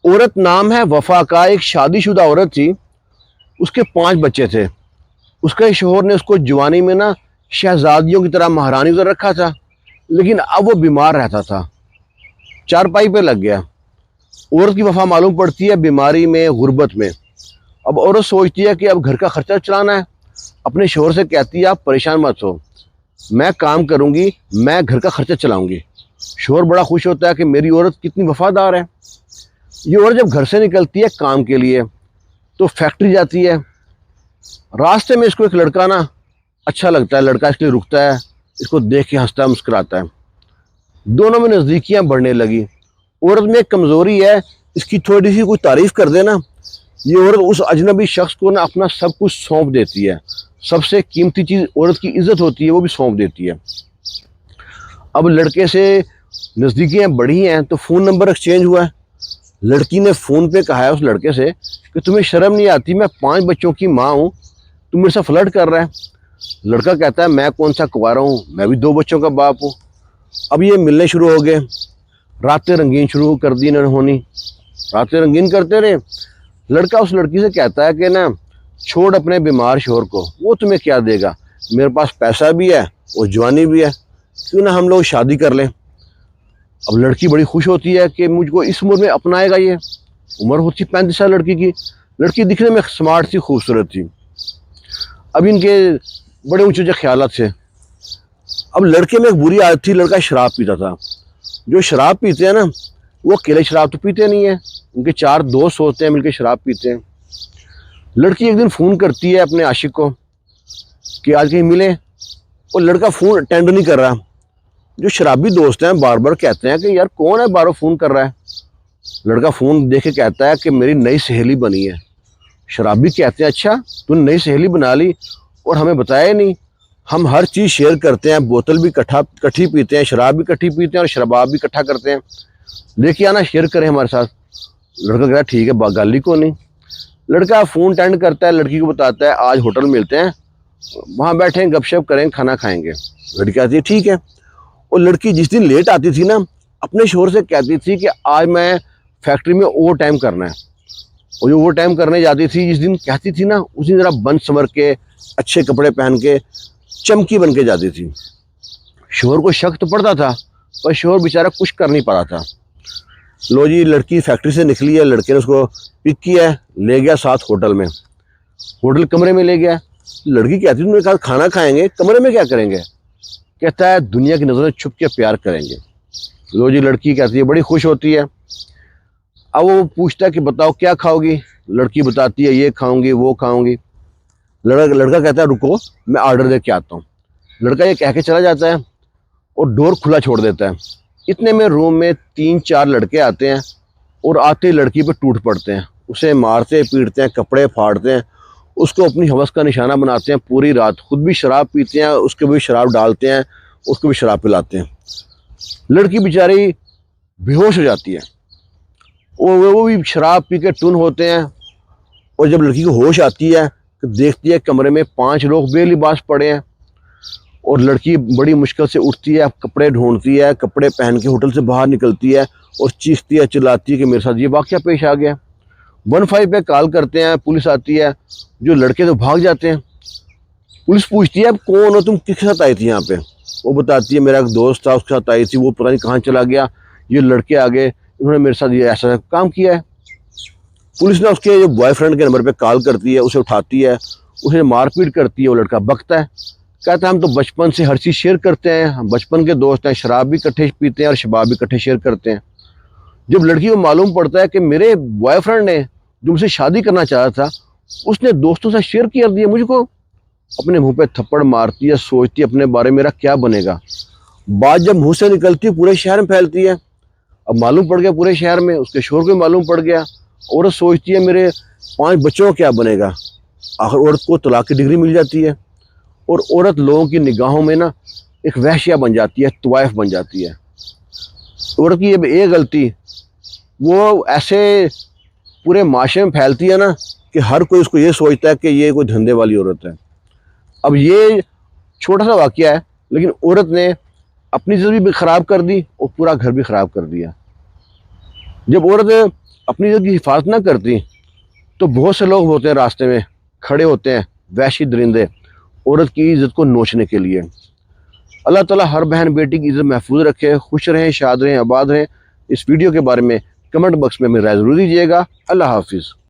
औरत नाम है वफा का, एक शादीशुदा औरत थी। उसके 5 बच्चे थे। उसके शोहर ने उसको जवानी में ना शहजादियों की तरह महारानी उधर रखा था, लेकिन अब वो बीमार रहता था, चारपाई पे लग गया। औरत की वफा मालूम पड़ती है बीमारी में, गुर्बत में। अब औरत सोचती है कि अब घर का खर्चा चलाना है। अपने शोहर से कहती है आप परेशान मत हो, मैं काम करूंगी, मैं घर का खर्चा चलाऊंगी। शोहर बड़ा खुश होता है कि मेरी औरत कितनी वफादार है। ये औरत जब घर से निकलती है काम के लिए तो फैक्ट्री जाती है। रास्ते में इसको एक लड़का ना अच्छा लगता है, लड़का इसके लिए रुकता है, इसको देख के हंसता मुस्कुराता है। दोनों में नज़दीकियां बढ़ने लगी। औरत में एक कमज़ोरी है, इसकी थोड़ी सी कोई तारीफ कर देना, ये औरत उस अजनबी शख्स को ना अपना सब कुछ सौंप देती है। सबसे कीमती चीज़ औरत की इज्जत होती है, वो भी सौंप देती है। अब लड़के से नज़दीकियां बढ़ी हैं तो फ़ोन नंबर एक्सचेंज हुआ है। लड़की ने फ़ोन पे कहा है उस लड़के से कि तुम्हें शर्म नहीं आती, मैं 5 बच्चों की माँ हूँ, तुम मेरे साथ फ्लर्ट कर रहा है। लड़का कहता है मैं कौन सा कुंवारा हूँ, मैं भी 2 बच्चों का बाप हूँ। अब ये मिलने शुरू हो गए, रातें रंगीन शुरू कर दी इन्होंने। रातें रंगीन करते रहे। लड़का उस लड़की से कहता है कि ना छोड़ अपने बीमार शोहर को, वो तुम्हें क्या देगा, मेरे पास पैसा भी है और जवानी भी है, क्यों ना हम लोग शादी कर लें। अब लड़की बड़ी खुश होती है कि मुझको इस उम्र में अपनाएगा ये। उम्र होती 35 साल लड़की की। लड़की दिखने में स्मार्ट थी, खूबसूरत थी। अब इनके बड़े ऊंचे ऊंचे ख्याल थे। अब लड़के में एक बुरी आदत थी, लड़का शराब पीता था। जो शराब पीते हैं ना वो अकेले शराब तो पीते नहीं है, उनके 4 दोस्त होते हैं मिलकर शराब पीते हैं। लड़की एक दिन फ़ोन करती है अपने आशिक को कि आज कहीं मिले, और लड़का फ़ोन अटेंड नहीं कर रहा। जो शराबी दोस्त हैं बार बार कहते हैं कि यार कौन है बार फ़ोन कर रहा है। लड़का फ़ोन देख के कहता है कि मेरी नई सहेली बनी है। शराबी कहते हैं अच्छा तूने नई सहेली बना ली और हमें बताया नहीं, हम हर चीज़ शेयर करते हैं, बोतल भी इकट्ठी पीते हैं, शराब भी इकट्ठी पीते हैं और शराब भी इकट्ठा करते हैं, लेके आना शेयर करें हमारे साथ। लड़का कहता है ठीक है, गाली को नहीं। लड़का फ़ोन अटेंड करता है, लड़की को बताता है आज होटल मिलते हैं, वहाँ बैठें गपशप करें, खाना खाएंगे। लड़की कहती है ठीक है। और लड़की जिस दिन लेट आती थी ना अपने शोहर से कहती थी कि आज मैं फैक्ट्री में ओवर टाइम करना है। और जो ओवर टाइम करने जाती थी जिस दिन कहती थी ना, उस दिन ज़रा बन संवर के अच्छे कपड़े पहन के चमकी बन के जाती थी। शोहर को शक तो पड़ता था पर शोहर बेचारा कुछ कर नहीं पा रहा था। लो जी, लड़की फैक्ट्री से निकली है, लड़के ने उसको पिक किया है, ले गया साथ होटल में। होटल कमरे में ले गया। लड़की कहती तुमने कहा खाना खाएंगे, कमरे में क्या करेंगे। कहता है दुनिया की नज़रों छुप के प्यार करेंगे। लो जी, लड़की कहती है, बड़ी खुश होती है। अब वो पूछता है कि बताओ क्या खाओगी। लड़की बताती है ये खाऊंगी वो खाऊंगी। लड़का कहता है रुको मैं ऑर्डर दे के आता हूँ। लड़का ये कह के चला जाता है और डोर खुला छोड़ देता है। इतने में रूम में 3-4 लड़के आते हैं और आते ही लड़की पे टूट पड़ते हैं, उसे मारते पीटते हैं, कपड़े फाड़ते हैं, उसको अपनी हवस का निशाना बनाते हैं। पूरी रात खुद भी शराब पीते हैं, उसके भी शराब डालते हैं, उसको भी शराब पिलाते हैं। लड़की बेचारी बेहोश हो जाती है और वो भी शराब पी के टुन होते हैं। और जब लड़की को होश आती है तो देखती है कमरे में 5 लोग बेलिबास पड़े हैं। और लड़की बड़ी मुश्किल से उठती है, कपड़े ढूंढती है, कपड़े पहन के होटल से बाहर निकलती है और चीखती है चिल्लाती है कि मेरे साथ ये वाक़या पेश आ गया। 15 पे कॉल करते हैं, पुलिस आती है। जो लड़के तो भाग जाते हैं। पुलिस पूछती है अब कौन हो तुम, किसके साथ आई थी यहाँ पे। वो बताती है मेरा एक दोस्त था, उसके साथ आई थी, वो पता नहीं कहाँ चला गया, ये लड़के आ गए, इन्होंने मेरे साथ ये ऐसा काम किया है। पुलिस ने उसके जो बॉयफ्रेंड के नंबर पे कॉल करती है, उसे उठाती है, उसे मारपीट करती है। वो लड़का बकता है, कहता है हम तो बचपन से हर चीज़ शेयर करते हैं, हम बचपन के दोस्त हैं, शराब भी इकट्ठे पीते हैं और शबाब भी इकट्ठे शेयर करते हैं। जब लड़की को मालूम पड़ता है कि मेरे बॉयफ्रेंड ने जो मुझसे शादी करना चाहा था उसने दोस्तों से शेयर कर दिया मुझको, अपने मुंह पे थप्पड़ मारती है, सोचती है अपने बारे में मेरा क्या बनेगा। बात जब मुंह से निकलती है पूरे शहर में फैलती है। अब मालूम पड़ गया पूरे शहर में, उसके शोहर को मालूम पड़ गया। औरत सोचती है मेरे 5 बच्चों का क्या बनेगा। आखिर औरत को तलाक की डिग्री मिल जाती है और औरत लोगों की निगाहों में ना एक वहशिया बन जाती है, तवाइफ बन जाती है। औरत की ये गलती वो ऐसे पूरे माशरे में फैलती है ना कि हर कोई उसको ये सोचता है कि ये कोई धंधे वाली औरत है। अब ये छोटा सा वाकया है लेकिन औरत ने अपनी जिंदगी भी खराब कर दी और पूरा घर भी खराब कर दिया। जब औरत अपनी इज्जत की हिफाजत ना करती तो बहुत से लोग होते हैं रास्ते में खड़े होते हैं, वहशी दरिंदे, औरत की इज्जत को नोचने के लिए। अल्लाह ताला हर बहन बेटी की इज्जत महफूज रखे, खुश रहें, शाद रहें, आबाद रहें। इस वीडियो के बारे में कमेंट बॉक्स में हमें राय ज़रूर दीजिएगा। अल्लाह हाफिज़।